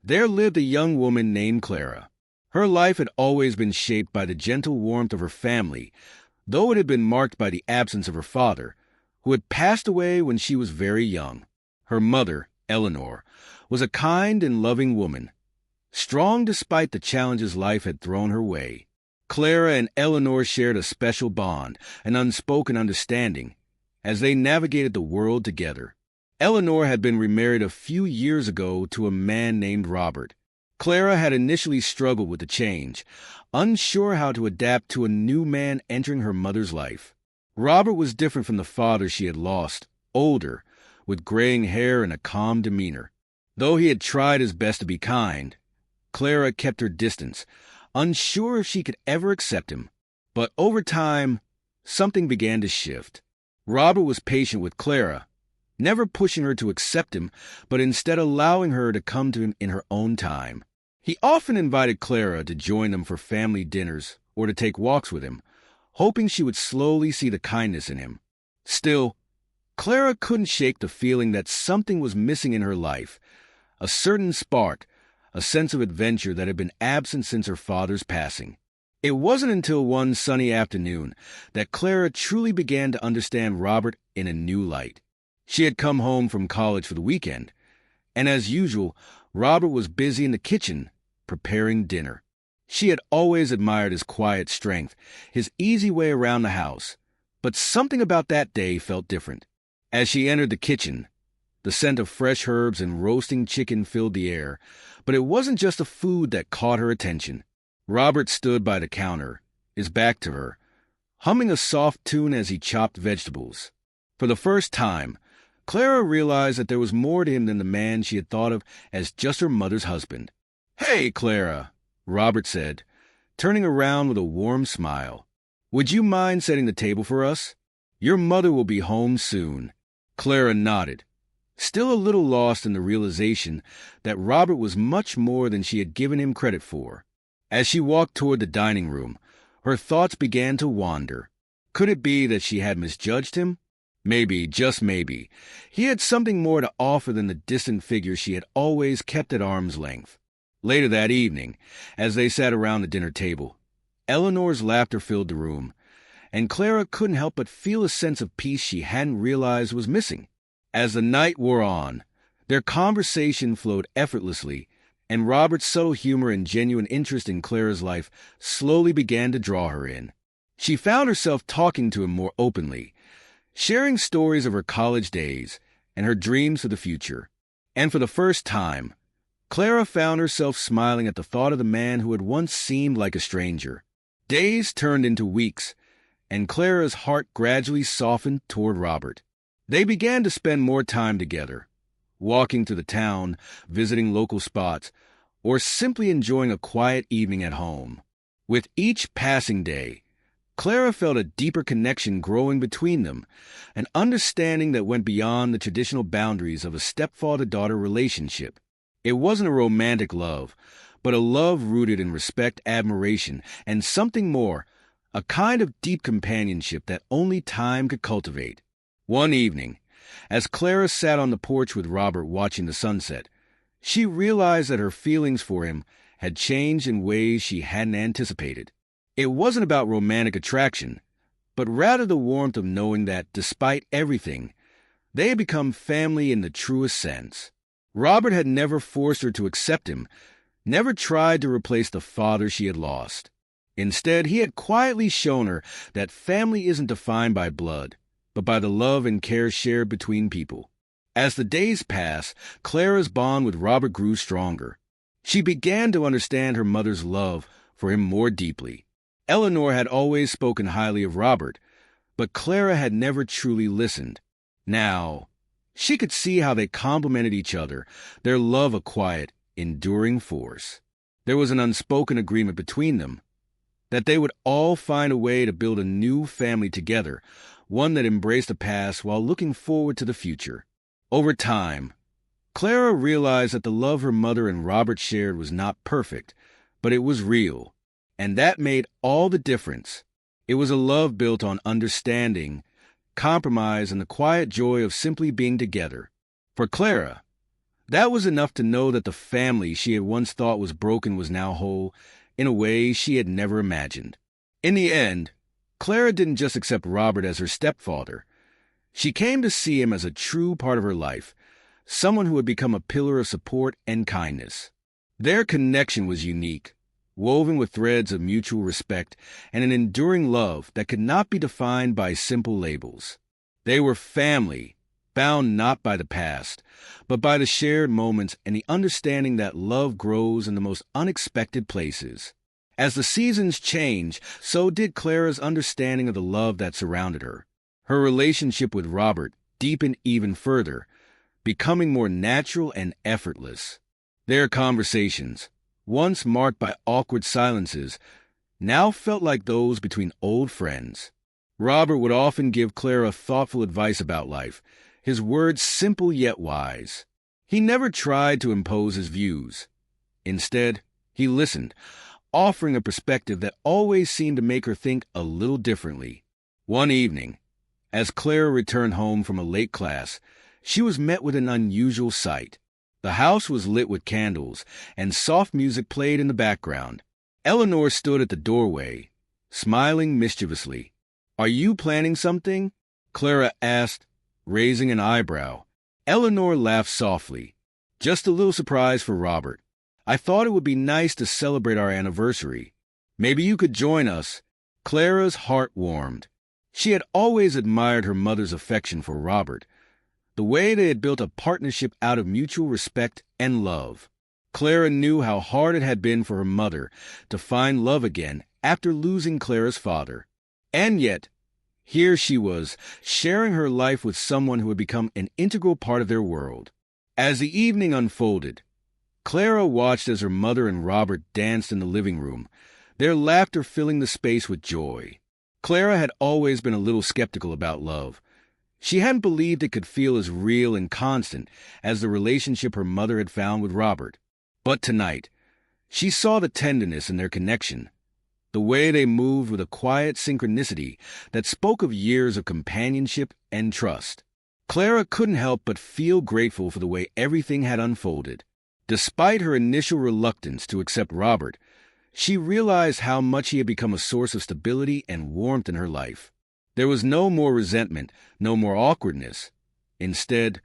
There lived a young woman named Clara. Her life had always been shaped by the gentle warmth of her family, though it had been marked by the absence of her father, who had passed away when she was very young. Her mother, Eleanor, was a kind and loving woman, strong despite the challenges life had thrown her way. Clara and Eleanor shared a special bond, an unspoken understanding, as they navigated the world together. Eleanor had been remarried a few years ago to a man named Robert. Clara had initially struggled with the change, unsure how to adapt to a new man entering her mother's life. Robert was different from the father she had lost, older, with graying hair and a calm demeanor. Though he had tried his best to be kind, Clara kept her distance, unsure if she could ever accept him. But over time, something began to shift. Robert was patient with Clara, never pushing her to accept him, but instead allowing her to come to him in her own time. He often invited Clara to join them for family dinners or to take walks with him, hoping she would slowly see the kindness in him. Still, Clara couldn't shake the feeling that something was missing in her life, a certain spark, a sense of adventure that had been absent since her father's passing. It wasn't until one sunny afternoon that Clara truly began to understand Robert in a new light. She had come home from college for the weekend, and as usual, Robert was busy in the kitchen preparing dinner. She had always admired his quiet strength, his easy way around the house, but something about that day felt different. As she entered the kitchen, the scent of fresh herbs and roasting chicken filled the air, but it wasn't just the food that caught her attention. Robert stood by the counter, his back to her, humming a soft tune as he chopped vegetables. For the first time, Clara realized that there was more to him than the man she had thought of as just her mother's husband. "Hey, Clara," Robert said, turning around with a warm smile. "Would you mind setting the table for us? Your mother will be home soon." Clara nodded, still a little lost in the realization that Robert was much more than she had given him credit for. As she walked toward the dining room, her thoughts began to wander. Could it be that she had misjudged him? Maybe, just maybe, he had something more to offer than the distant figure she had always kept at arm's length. Later that evening, as they sat around the dinner table, Eleanor's laughter filled the room, and Clara couldn't help but feel a sense of peace she hadn't realized was missing. As the night wore on, their conversation flowed effortlessly, and Robert's subtle humor and genuine interest in Clara's life slowly began to draw her in. She found herself talking to him more openly, sharing stories of her college days and her dreams for the future. And for the first time, Clara found herself smiling at the thought of the man who had once seemed like a stranger. Days turned into weeks, and Clara's heart gradually softened toward Robert. They began to spend more time together, walking through the town, visiting local spots, or simply enjoying a quiet evening at home. With each passing day, Clara felt a deeper connection growing between them, an understanding that went beyond the traditional boundaries of a stepfather-daughter relationship. It wasn't a romantic love, but a love rooted in respect, admiration, and something more, a kind of deep companionship that only time could cultivate. One evening, as Clara sat on the porch with Robert watching the sunset, she realized that her feelings for him had changed in ways she hadn't anticipated. It wasn't about romantic attraction, but rather the warmth of knowing that, despite everything, they had become family in the truest sense. Robert had never forced her to accept him, never tried to replace the father she had lost. Instead, he had quietly shown her that family isn't defined by blood, but by the love and care shared between people. As the days passed, Clara's bond with Robert grew stronger. She began to understand her mother's love for him more deeply. Eleanor had always spoken highly of Robert, but Clara had never truly listened. Now, she could see how they complemented each other, their love a quiet, enduring force. There was an unspoken agreement between them that they would all find a way to build a new family together, one that embraced the past while looking forward to the future. Over time, Clara realized that the love her mother and Robert shared was not perfect, but it was real, and that made all the difference. It was a love built on understanding, compromise, and the quiet joy of simply being together. For Clara, That was enough to know that the family she had once thought was broken was now whole in a way she had never imagined. In the end, Clara didn't just accept Robert as her stepfather. She came to see him as a true part of her life, someone who had become a pillar of support and kindness. Their connection was unique, woven with threads of mutual respect and an enduring love that could not be defined by simple labels. They were family, bound not by the past, but by the shared moments and the understanding that love grows in the most unexpected places. As the seasons changed, so did Clara's understanding of the love that surrounded her. Her relationship with Robert deepened even further, becoming more natural and effortless. Their conversations, once marked by awkward silences, now felt like those between old friends. Robert would often give Clara thoughtful advice about life, his words simple yet wise. He never tried to impose his views. Instead, he listened, offering a perspective that always seemed to make her think a little differently. One evening, as Clara returned home from a late class, she was met with an unusual sight. The house was lit with candles, and soft music played in the background. Eleanor stood at the doorway, smiling mischievously. "Are you planning something?" Clara asked, raising an eyebrow. Eleanor laughed softly. "Just a little surprise for Robert. I thought it would be nice to celebrate our anniversary. Maybe you could join us." Clara's heart warmed. She had always admired her mother's affection for Robert, the way they had built a partnership out of mutual respect and love. Clara knew how hard it had been for her mother to find love again after losing Clara's father. And yet, here she was, sharing her life with someone who had become an integral part of their world. As the evening unfolded, Clara watched as her mother and Robert danced in the living room, their laughter filling the space with joy. Clara had always been a little skeptical about love. She hadn't believed it could feel as real and constant as the relationship her mother had found with Robert. But tonight, she saw the tenderness in their connection, the way they moved with a quiet synchronicity that spoke of years of companionship and trust. Clara couldn't help but feel grateful for the way everything had unfolded. Despite her initial reluctance to accept Robert, she realized how much he had become a source of stability and warmth in her life. There was no more resentment, no more awkwardness. Instead,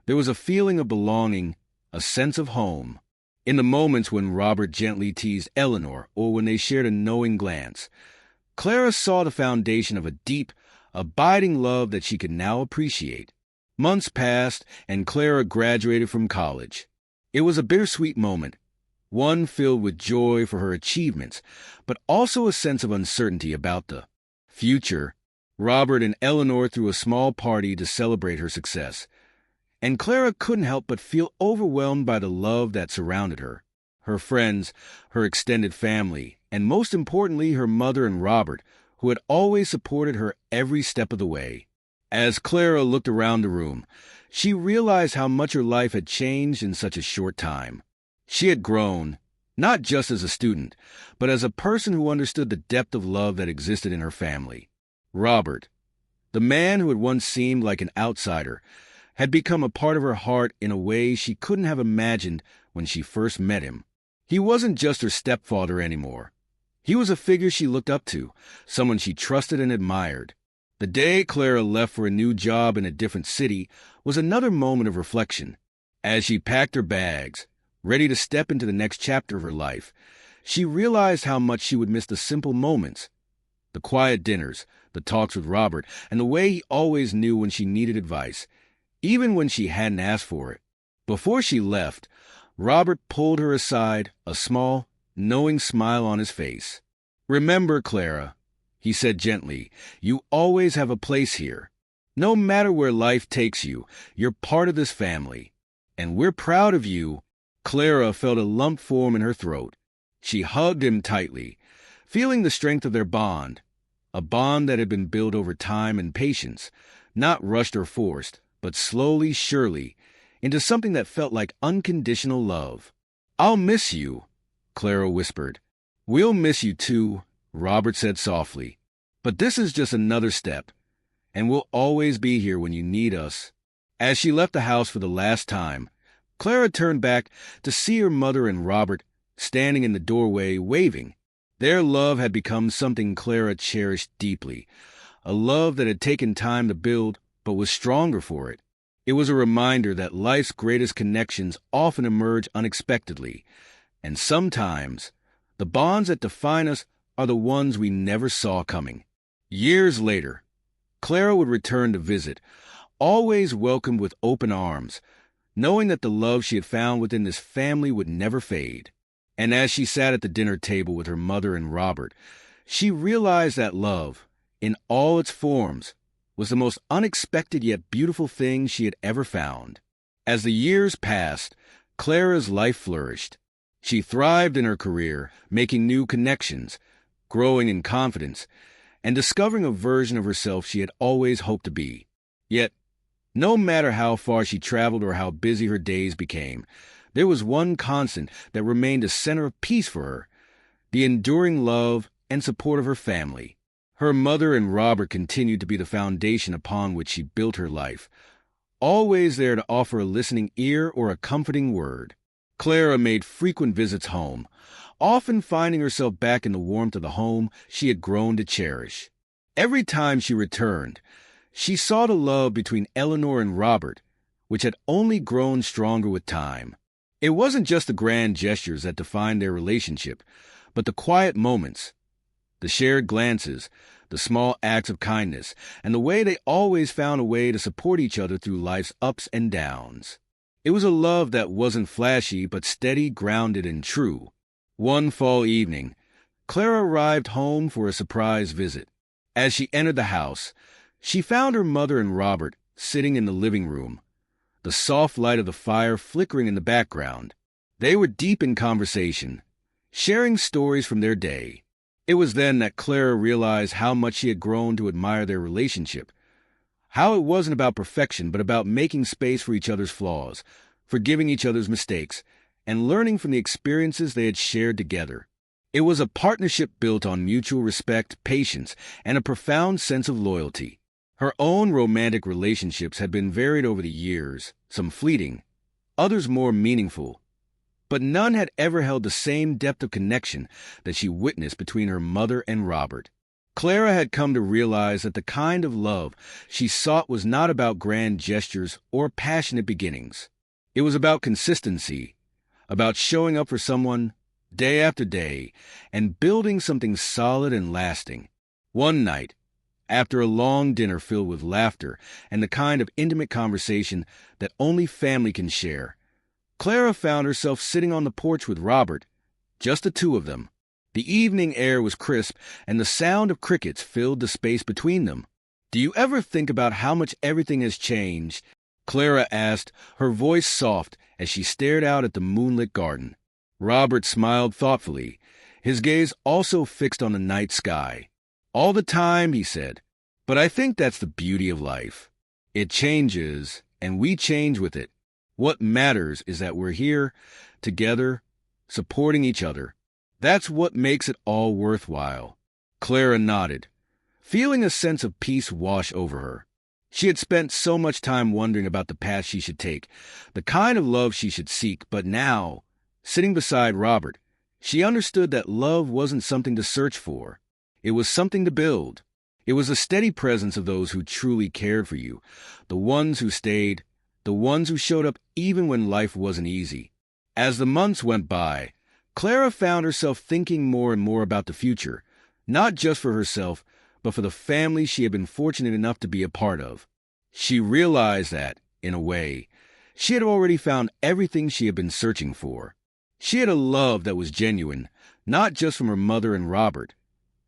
there was a feeling of belonging, a sense of home. In the moments when Robert gently teased Eleanor or when they shared a knowing glance, Clara saw the foundation of a deep, abiding love that she could now appreciate. Months passed, and Clara graduated from college. It was a bittersweet moment, one filled with joy for her achievements, but also a sense of uncertainty about the future. Robert and Eleanor threw a small party to celebrate her success, and Clara couldn't help but feel overwhelmed by the love that surrounded her. Her friends, her extended family, and most importantly, her mother and Robert, who had always supported her every step of the way. As Clara looked around the room, she realized how much her life had changed in such a short time. She had grown, not just as a student, but as a person who understood the depth of love that existed in her family. Robert, the man who had once seemed like an outsider, had become a part of her heart in a way she couldn't have imagined when she first met him. He wasn't just her stepfather anymore. He was a figure she looked up to, someone she trusted and admired. The day Clara left for a new job in a different city was another moment of reflection. As she packed her bags, ready to step into the next chapter of her life, she realized how much she would miss the simple moments, the quiet dinners, the talks with Robert, and the way he always knew when she needed advice, even when she hadn't asked for it. Before she left, Robert pulled her aside, a small, knowing smile on his face. "Remember, Clara," he said gently, "you always have a place here. No matter where life takes you, you're part of this family. And we're proud of you." Clara felt a lump form in her throat. She hugged him tightly, feeling the strength of their bond, a bond that had been built over time and patience, not rushed or forced, but slowly, surely, into something that felt like unconditional love. "I'll miss you," Clara whispered. "We'll miss you too," Robert said softly. "But this is just another step, and we'll always be here when you need us." As she left the house for the last time, Clara turned back to see her mother and Robert standing in the doorway waving. Their love had become something Clara cherished deeply, a love that had taken time to build but was stronger for it. It was a reminder that life's greatest connections often emerge unexpectedly, and sometimes the bonds that define us are the ones we never saw coming. Years later, Clara would return to visit, always welcomed with open arms, knowing that the love she had found within this family would never fade. And as she sat at the dinner table with her mother and Robert, she realized that love, in all its forms, was the most unexpected yet beautiful thing she had ever found. As the years passed, Clara's life flourished. She thrived in her career, making new connections, growing in confidence, and discovering a version of herself she had always hoped to be. Yet, no matter how far she traveled or how busy her days became, there was one constant that remained a center of peace for her: the enduring love and support of her family. Her mother and Robert continued to be the foundation upon which she built her life, always there to offer a listening ear or a comforting word. Clara made frequent visits home, often finding herself back in the warmth of the home she had grown to cherish. Every time she returned, she saw the love between Eleanor and Robert, which had only grown stronger with time. It wasn't just the grand gestures that defined their relationship, but the quiet moments, the shared glances, the small acts of kindness, and the way they always found a way to support each other through life's ups and downs. It was a love that wasn't flashy but steady, grounded, and true. One fall evening, Clara arrived home for a surprise visit. As she entered the house, she found her mother and Robert sitting in the living room, the soft light of the fire flickering in the background. They were deep in conversation, sharing stories from their day. It was then that Clara realized how much she had grown to admire their relationship, how it wasn't about perfection but about making space for each other's flaws, forgiving each other's mistakes, and learning from the experiences they had shared together. It was a partnership built on mutual respect, patience, and a profound sense of loyalty. Her own romantic relationships had been varied over the years, some fleeting, others more meaningful, but none had ever held the same depth of connection that she witnessed between her mother and Robert. Clara had come to realize that the kind of love she sought was not about grand gestures or passionate beginnings. It was about consistency, about showing up for someone day after day and building something solid and lasting. One night, after a long dinner filled with laughter and the kind of intimate conversation that only family can share, Clara found herself sitting on the porch with Robert, just the two of them. The evening air was crisp, and the sound of crickets filled the space between them. "Do you ever think about how much everything has changed?" Clara asked, her voice soft as she stared out at the moonlit garden. Robert smiled thoughtfully, his gaze also fixed on the night sky. "All the time," he said, "but I think that's the beauty of life. It changes, and we change with it. What matters is that we're here, together, supporting each other. That's what makes it all worthwhile." Clara nodded, feeling a sense of peace wash over her. She had spent so much time wondering about the path she should take, the kind of love she should seek, but now, sitting beside Robert, she understood that love wasn't something to search for. It was something to build. It was the steady presence of those who truly cared for you, the ones who stayed, the ones who showed up even when life wasn't easy. As the months went by, Clara found herself thinking more and more about the future, not just for herself, but for the family she had been fortunate enough to be a part of. She realized that, in a way, she had already found everything she had been searching for. She had a love that was genuine, not just from her mother and Robert,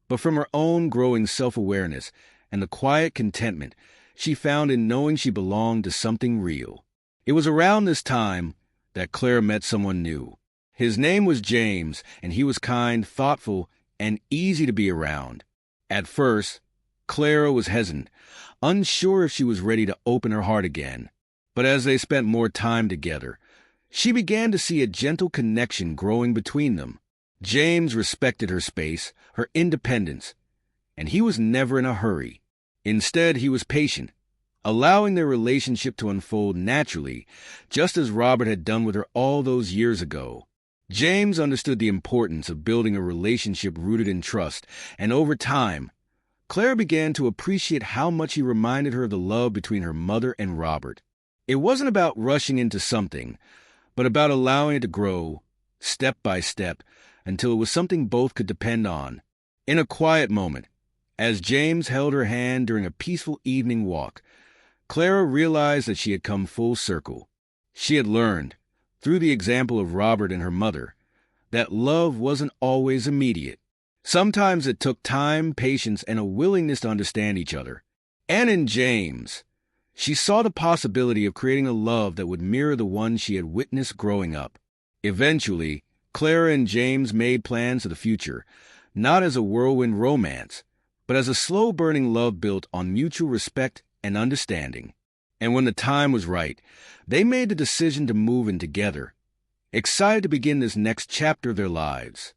but from her own growing self-awareness and the quiet contentment she found in knowing she belonged to something real. It was around this time that Clara met someone new. His name was James, and he was kind, thoughtful, and easy to be around. At first, Clara was hesitant, unsure if she was ready to open her heart again. But as they spent more time together, she began to see a gentle connection growing between them. James respected her space, her independence, and he was never in a hurry. Instead, he was patient, allowing their relationship to unfold naturally, just as Robert had done with her all those years ago. James understood the importance of building a relationship rooted in trust, and over time, Clara began to appreciate how much he reminded her of the love between her mother and Robert. It wasn't about rushing into something, but about allowing it to grow, step by step, until it was something both could depend on. In a quiet moment, as James held her hand during a peaceful evening walk, Clara realized that she had come full circle. She had learned, through the example of Robert and her mother, that love wasn't always immediate. Sometimes it took time, patience, and a willingness to understand each other. And in James, she saw the possibility of creating a love that would mirror the one she had witnessed growing up. Eventually, Clara and James made plans for the future, not as a whirlwind romance, but as a slow-burning love built on mutual respect and understanding. And when the time was right, they made the decision to move in together, excited to begin this next chapter of their lives.